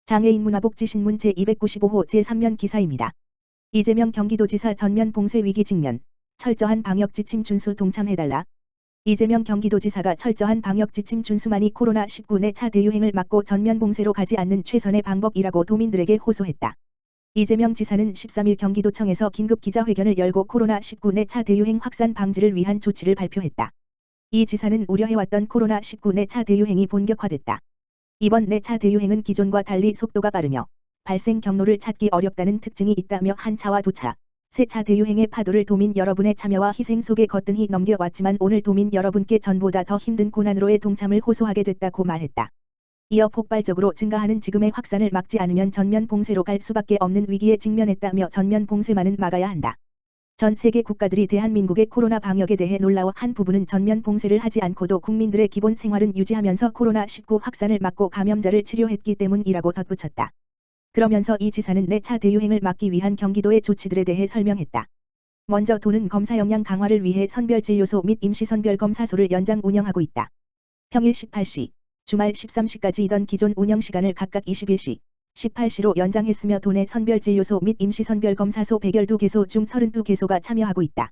장애인 문화복지신문 제295호 제3면 기사입니다. 이재명 경기도지사 전면 봉쇄 위기 직면, 철저한 방역 지침 준수 동참해달라. 이재명 경기도지사가 철저한 방역 지침 준수만이 코로나19 내 차 대유행을 막고 전면 봉쇄로 가지 않는 최선의 방법이라고 도민들에게 호소했다. 이재명 지사는 13일 경기도청에서 긴급 기자회견을 열고 코로나19 내 차 대유행 확산 방지를 위한 조치를 발표했다. 이 지사는 우려해왔던 코로나19 내 차 대유행이 본격화됐다. 이번 내 차 대유행은 기존과 달리 속도가 빠르며 발생 경로를 찾기 어렵다는 특징이 있다며 한 차와 두 차, 세 차 대유행의 파도를 도민 여러분의 참여와 희생 속에 거뜬히 넘겨왔지만 오늘 도민 여러분께 전보다 더 힘든 고난으로의 동참을 호소하게 됐다고 말했다. 이어 폭발적으로 증가하는 지금의 확산을 막지 않으면 전면 봉쇄로 갈 수밖에 없는 위기에 직면했다며 전면 봉쇄만은 막아야 한다. 전 세계 국가들이 대한민국의 코로나 방역에 대해 놀라워한 부분은 전면 봉쇄를 하지 않고도 국민들의 기본 생활은 유지하면서 코로나19 확산을 막고 감염자를 치료했기 때문이라고 덧붙였다. 그러면서 이 지사는 내 차 대유행을 막기 위한 경기도의 조치들에 대해 설명했다. 먼저 도는 검사 역량 강화를 위해 선별진료소 및 임시선별검사소를 연장 운영하고 있다. 평일 18시, 주말 13시까지이던 기존 운영시간을 각각 21시, 18시로 연장했으며 도내 선별진료소 및 임시선별검사소 112개소 중 32개소가 참여하고 있다.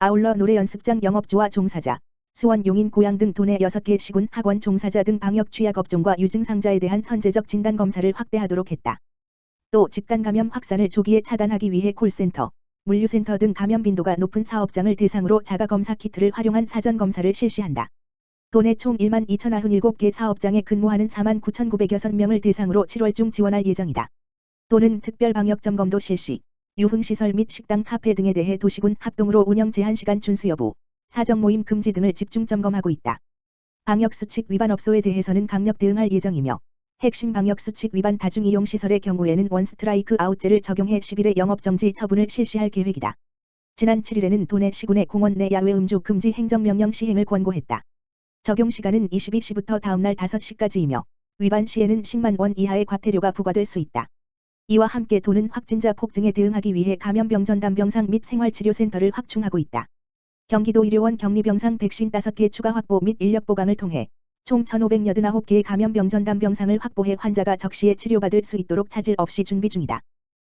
아울러 노래연습장 영업주와 종사자, 수원 용인 고양 등 도내 6개 시군 학원 종사자 등 방역 취약업종과 유증상자에 대한 선제적 진단검사를 확대하도록 했다. 또 집단 감염 확산을 조기에 차단하기 위해 콜센터, 물류센터 등 감염 빈도가 높은 사업장을 대상으로 자가검사 키트를 활용한 사전검사를 실시한다. 도내 총 1만 2,097개 사업장에 근무하는 4만 9,906명을 대상으로 7월 중 지원할 예정이다. 도는 특별방역점검도 실시, 유흥시설 및 식당 카페 등에 대해 도시군 합동으로 운영 제한시간 준수 여부, 사적모임 금지 등을 집중 점검하고 있다. 방역수칙 위반 업소에 대해서는 강력 대응할 예정이며 핵심 방역수칙 위반 다중이용시설의 경우에는 원스트라이크 아웃제를 적용해 10일의 영업정지 처분을 실시할 계획이다. 지난 7일에는 도내 시군의 공원 내 야외 음주 금지 행정명령 시행을 권고했다. 적용시간은 22시부터 다음날 5시까지이며 위반 시에는 10만 원 이하의 과태료가 부과될 수 있다. 이와 함께 도는 확진자 폭증에 대응하기 위해 감염병 전담병상 및 생활치료센터를 확충하고 있다. 경기도 의료원 격리병상 155개 추가 확보 및 인력 보강을 통해 총 1,589개의 감염병 전담병상을 확보해 환자가 적시에 치료받을 수 있도록 차질 없이 준비 중이다.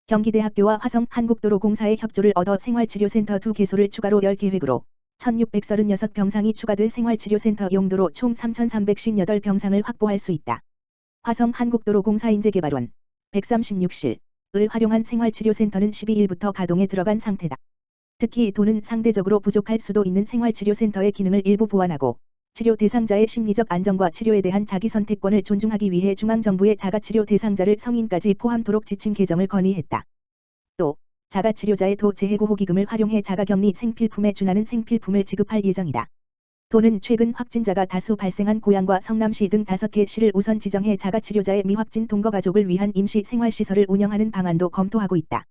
경기대학교와 화성한국도로공사의 협조를 얻어 생활치료센터 2개소를 추가로 열 계획으로 1,636병상이 추가돼 생활치료센터 용도로 총 3,358병상을 확보할 수 있다. 화성한국도로공사 인재개발원 136실을 활용한 생활치료센터는 12일부터 가동에 들어간 상태다. 특히 도는 상대적으로 부족할 수도 있는 생활치료센터의 기능을 일부 보완하고 치료 대상자의 심리적 안정과 치료에 대한 자기선택권을 존중하기 위해 중앙정부의 자가치료 대상자를 성인까지 포함토록 지침 개정을 건의했다. 또 자가치료자의 도재해보호기금을 활용해 자가격리 생필품에 준하는 생필품을 지급할 예정이다. 도는 최근 확진자가 다수 발생한 고양과 성남시 등 5개 시를 우선 지정해 자가치료자의 미확진 동거가족을 위한 임시생활시설을 운영하는 방안도 검토하고 있다.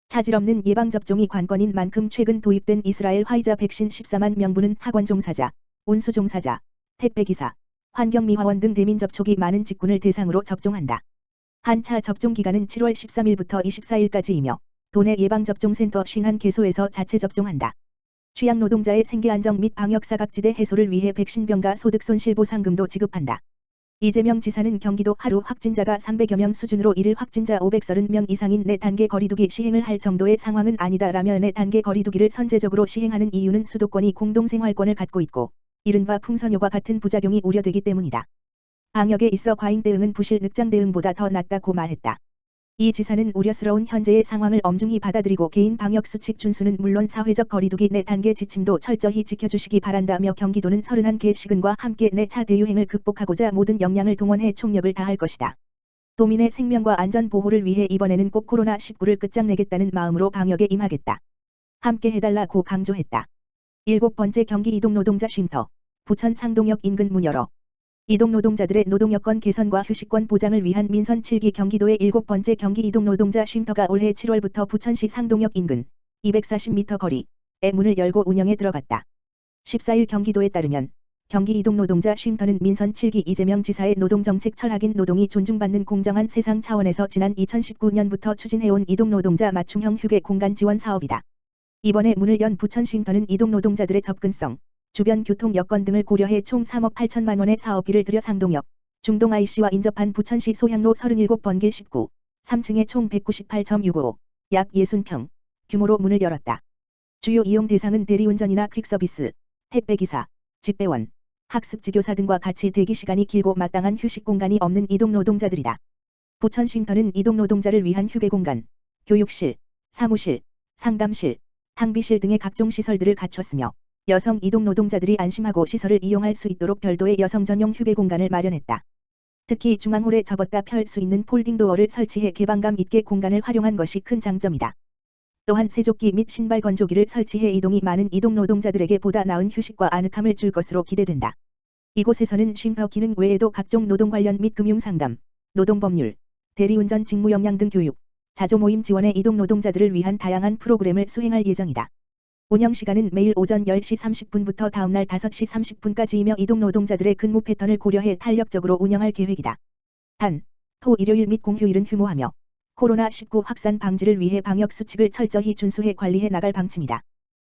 차질 없는 예방접종이 관건인 만큼 최근 도입된 이스라엘 화이자 백신 14만 명분은 학원 종사자, 운수 종사자, 택배기사, 환경미화원 등 대민 접촉이 많은 직군을 대상으로 접종한다. 한 차 접종 기간은 7월 13일부터 24일까지이며 도내 예방접종센터 51개소에서 자체 접종한다. 취약노동자의 생계안정 및 방역사각지대 해소를 위해 백신병가 소득손실보상금도 지급한다. 이재명 지사는 경기도 하루 확진자가 300여 명 수준으로 이를 확진자 530명 이상인 4단계 거리두기 시행을 할 정도의 상황은 아니다라며 4단계 거리두기를 선제적으로 시행하는 이유는 수도권이 공동생활권을 갖고 있고 이른바 풍선효과 같은 부작용이 우려되기 때문이다. 방역에 있어 과잉 대응은 부실 늑장 대응보다 더 낫다고 말했다. 이 지사는 우려스러운 현재의 상황을 엄중히 받아들이고 개인 방역수칙 준수는 물론 사회적 거리두기 4단계 지침도 철저히 지켜주시기 바란다며 경기도는 31개 시군과 함께 내 차 대유행을 극복하고자 모든 역량을 동원해 총력을 다할 것이다. 도민의 생명과 안전 보호를 위해 이번에는 꼭 코로나19를 끝장내겠다는 마음으로 방역에 임하겠다. 함께 해달라고 강조했다. 7번째 경기 이동노동자 쉼터, 부천 상동역 인근 문 열어. 이동노동자들의 노동여건 개선과 휴식권 보장을 위한 민선 7기 경기도의 7번째 경기 이동노동자 쉼터가 올해 7월부터 부천시 상동역 인근 240m 거리에 문을 열고 운영에 들어갔다. 14일 경기도에 따르면 경기 이동노동자 쉼터는 민선 7기 이재명 지사의 노동정책 철학인 노동이 존중받는 공정한 세상 차원에서 지난 2019년부터 추진해온 이동노동자 맞춤형 휴게 공간 지원 사업이다. 이번에 문을 연 부천 쉼터는 이동노동자들의 접근성, 주변 교통 여건 등을 고려해 총 3억 8천만 원의 사업비를 들여 상동역, 중동 IC와 인접한 부천시 소향로 37번 길 19, 3층에 총 198.65, 약 60평 규모로 문을 열었다. 주요 이용 대상은 대리운전이나 퀵서비스, 택배기사, 집배원, 학습지교사 등과 같이 대기시간이 길고 마땅한 휴식 공간이 없는 이동노동자들이다. 부천 쉼터는 이동노동자를 위한 휴게공간, 교육실, 사무실, 상담실, 탕비실 등의 각종 시설들을 갖췄으며 여성 이동노동자들이 안심하고 시설을 이용할 수 있도록 별도의 여성 전용 휴게공간을 마련했다. 특히 중앙홀에 접었다 펼 수 있는 폴딩도어를 설치해 개방감 있게 공간을 활용한 것이 큰 장점이다. 또한 세조끼 및 신발 건조기를 설치해 이동이 많은 이동노동자들에게 보다 나은 휴식과 아늑함을 줄 것으로 기대된다. 이곳에서는 쉼터 기능 외에도 각종 노동 관련 및 금융상담, 노동법률, 대리운전 직무 역량 등 교육, 자조모임 지원의 이동노동자들을 위한 다양한 프로그램을 수행할 예정이다. 운영시간은 매일 오전 10시 30분부터 다음날 5시 30분까지이며 이동노동자들의 근무 패턴을 고려해 탄력적으로 운영할 계획이다. 단, 토, 일요일 및 공휴일은 휴무하며 코로나19 확산 방지를 위해 방역수칙을 철저히 준수해 관리해 나갈 방침이다.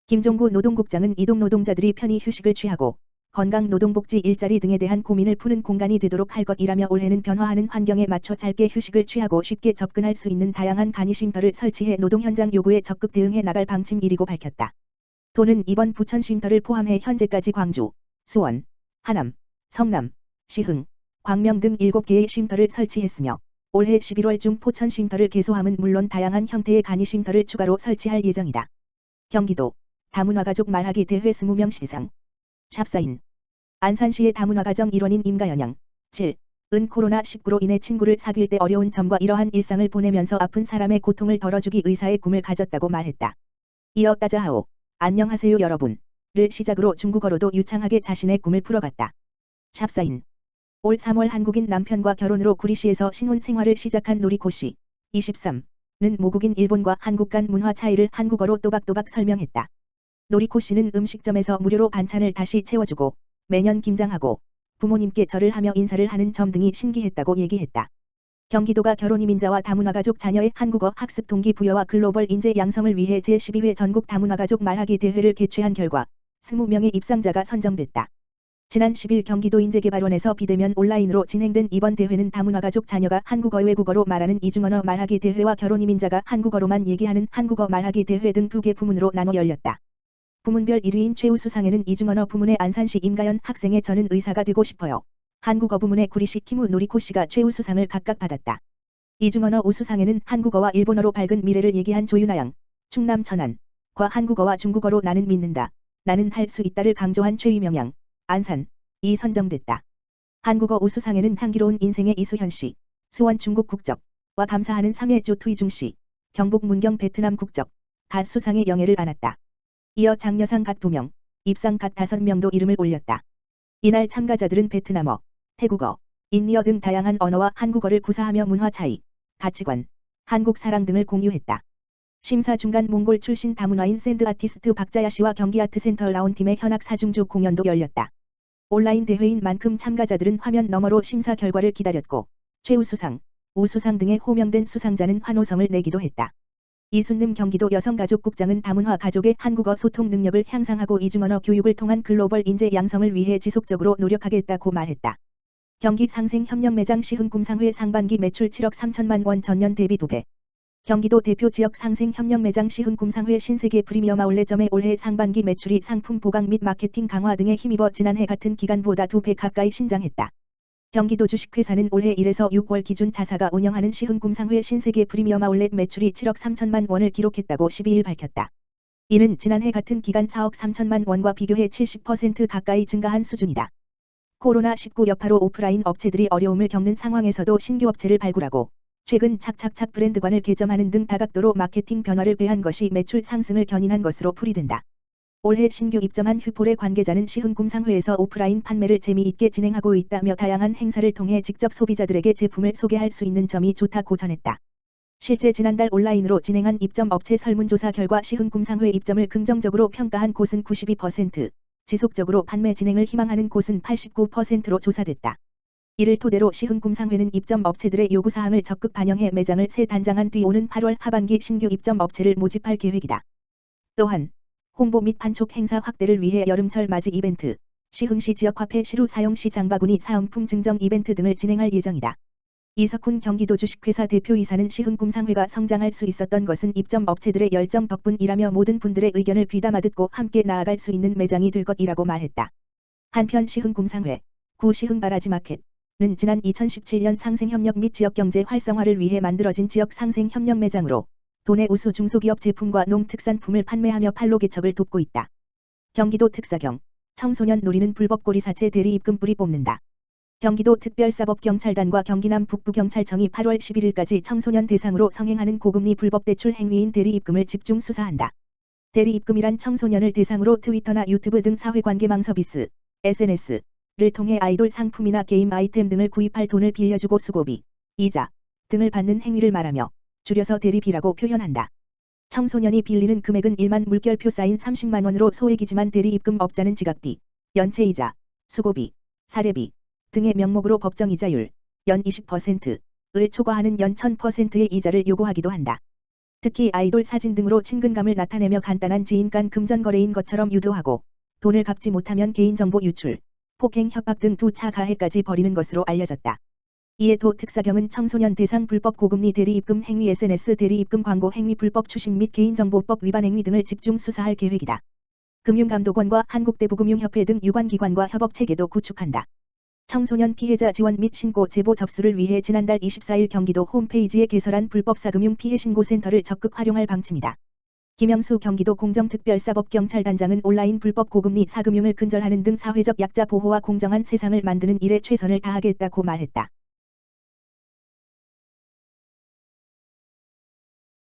김종구 노동국장은 이동노동자들이 편히 휴식을 취하고 건강노동복지 일자리 등에 대한 고민을 푸는 공간이 되도록 할 것이라며 올해는 변화하는 환경에 맞춰 짧게 휴식을 취하고 쉽게 접근할 수 있는 다양한 간이쉼터를 설치해 노동 현장 요구에 적극 대응해 나갈 방침이라고 밝혔다. 도는 이번 부천 쉼터를 포함해 현재까지 광주, 수원, 하남, 성남, 시흥, 광명 등 7개의 쉼터를 설치했으며 올해 11월 중 포천 쉼터를 개소함은 물론 다양한 형태의 간이쉼터를 추가로 설치할 예정이다. 경기도 다문화가족 말하기 대회 20명 시상. 샵사인 안산시의 다문화가정 일원인 임가연양 7. 은 코로나19로 인해 친구를 사귈 때 어려운 점과 이러한 일상을 보내면서 아픈 사람의 고통을 덜어주기 의사의 꿈을 가졌다고 말했다. 이어 따자하오 안녕하세요 여러분 를 시작으로 중국어로도 유창하게 자신의 꿈을 풀어갔다. 샵사인 올 3월 한국인 남편과 결혼으로 구리시에서 신혼 생활을 시작한 노리코씨 23는 모국인 일본과 한국 간 문화 차이를 한국어로 또박또박 설명했다. 노리코씨는 음식점에서 무료로 반찬을 다시 채워주고 매년 김장하고 부모님께 절을 하며 인사를 하는 점 등이 신기했다고 얘기했다. 경기도가 결혼 이민자와 다문화가족 자녀의 한국어 학습 동기부여와 글로벌 인재 양성을 위해 제12회 전국 다문화가족 말하기 대회를 개최한 결과 20명의 입상자가 선정됐다. 지난 10일 경기도 인재개발원에서 비대면 온라인으로 진행된 이번 대회는 다문화가족 자녀가 한국어 외국어로 말하는 이중언어 말하기 대회와 결혼 이민자가 한국어로만 얘기하는 한국어 말하기 대회 등 2개 부문으로 나눠 열렸다. 부문별 1위인 최우수상에는 이중언어 부문의 안산시 임가연 학생의 저는 의사가 되고 싶어요. 한국어 부문의 구리시 키무 노리코씨가 최우수상을 각각 받았다. 이중언어 우수상에는 한국어와 일본어로 밝은 미래를 얘기한 조윤아양, 충남 천안과 한국어와 중국어로 나는 믿는다, 나는 할 수 있다를 강조한 최위명양, 안산, 이 선정됐다. 한국어 우수상에는 향기로운 인생의 이수현씨, 수원 중국 국적과 감사하는 3회 조투이중씨, 경북 문경 베트남 국적, 가 수상의 영예를 안았다. 이어 장려상 각 2명, 입상 각 5명도 이름을 올렸다. 이날 참가자들은 베트남어, 태국어, 인리어 등 다양한 언어와 한국어를 구사하며 문화 차이, 가치관, 한국 사랑 등을 공유했다. 심사 중간 몽골 출신 다문화인 샌드 아티스트 박자야 씨와 경기아트센터 라온팀의 현악 사중주 공연도 열렸다. 온라인 대회인 만큼 참가자들은 화면 너머로 심사 결과를 기다렸고 최우수상, 우수상 등의 호명된 수상자는 환호성을 내기도 했다. 이순림 경기도 여성가족국장은 다문화 가족의 한국어 소통 능력을 향상하고 이중언어 교육을 통한 글로벌 인재 양성을 위해 지속적으로 노력하겠다고 말했다. 경기 상생협력매장 시흥 꿈상회 상반기 매출 7억 3천만 원 전년 대비 2배. 경기도 대표 지역 상생협력매장 시흥 꿈상회 신세계 프리미엄 아울렛점의 올해 상반기 매출이 상품 보강 및 마케팅 강화 등에 힘입어 지난해 같은 기간보다 2배 가까이 신장했다. 경기도 주식회사는 올해 1에서 6월 기준 자사가 운영하는 시흥 꿈상회 신세계 프리미엄 아울렛 매출이 7억 3천만 원을 기록했다고 12일 밝혔다. 이는 지난해 같은 기간 4억 3천만 원과 비교해 70% 가까이 증가한 수준이다. 코로나19 여파로 오프라인 업체들이 어려움을 겪는 상황에서도 신규 업체를 발굴하고 최근 착착착 브랜드관을 개점하는 등 다각도로 마케팅 변화를 꾀한 것이 매출 상승을 견인한 것으로 풀이된다. 올해 신규 입점한 휴폴의 관계자는 시흥 꿈상회에서 오프라인 판매를 재미있게 진행하고 있다며 다양한 행사를 통해 직접 소비자들에게 제품을 소개할 수 있는 점이 좋다고 전했다. 실제 지난달 온라인으로 진행한 입점 업체 설문조사 결과 시흥 꿈상회 입점을 긍정적으로 평가한 곳은 92%, 지속적으로 판매 진행을 희망하는 곳은 89%로 조사됐다. 이를 토대로 시흥 꿈상회는 입점 업체들의 요구사항을 적극 반영해 매장을 새 단장한 뒤 오는 8월 하반기 신규 입점 업체를 모집할 계획이다. 또한 홍보 및 판촉 행사 확대를 위해 여름철 맞이 이벤트, 시흥시 지역화폐 시루 사용 시 장바구니 사은품 증정 이벤트 등을 진행할 예정이다. 이석훈 경기도 주식회사 대표이사는 시흥금상회가 성장할 수 있었던 것은 입점 업체들의 열정 덕분이라며 모든 분들의 의견을 귀담아 듣고 함께 나아갈 수 있는 매장이 될 것이라고 말했다. 한편 시흥금상회, 구 시흥바라지마켓은 지난 2017년 상생협력 및 지역경제 활성화를 위해 만들어진 지역 상생협력 매장으로 도내 우수 중소기업 제품과 농특산품을 판매하며 판로 개척을 돕고 있다. 경기도 특사경, 청소년 노리는 불법고리사채 대리입금 뿌리 뽑는다. 경기도 특별사법경찰단과 경기남 북부경찰청이 8월 11일까지 청소년 대상으로 성행하는 고금리 불법대출 행위인 대리입금을 집중 수사한다. 대리입금이란 청소년을 대상으로 트위터나 유튜브 등 사회관계망 서비스, SNS를 통해 아이돌 상품이나 게임 아이템 등을 구입할 돈을 빌려주고 수고비, 이자 등을 받는 행위를 말하며 줄여서 대리비라고 표현한다. 청소년이 빌리는 금액은 1만 물결표 사인 30만 원으로 소액이지만 대리입금 업자는 지각비, 연체이자, 수고비, 사례비 등의 명목으로 법정이자율 연 20%을 초과하는 연 1000%의 이자를 요구하기도 한다. 특히 아이돌 사진 등으로 친근감을 나타내며 간단한 지인 간 금전거래인 것처럼 유도하고 돈을 갚지 못하면 개인정보 유출, 폭행 협박 등 2차 가해까지 벌이는 것으로 알려졌다. 이에 도 특사경은 청소년 대상 불법 고금리 대리입금 행위 SNS 대리입금 광고 행위 불법 추식 및 개인정보법 위반 행위 등을 집중 수사할 계획이다. 금융감독원과 한국대부금융협회 등 유관기관과 협업체계도 구축한다. 청소년 피해자 지원 및 신고 제보 접수를 위해 지난달 24일 경기도 홈페이지에 개설한 불법사금융 피해신고센터를 적극 활용할 방침이다. 김영수 경기도 공정특별사법경찰단장은 온라인 불법 고금리 사금융을 근절하는 등 사회적 약자 보호와 공정한 세상을 만드는 일에 최선을 다하겠다고 말했다.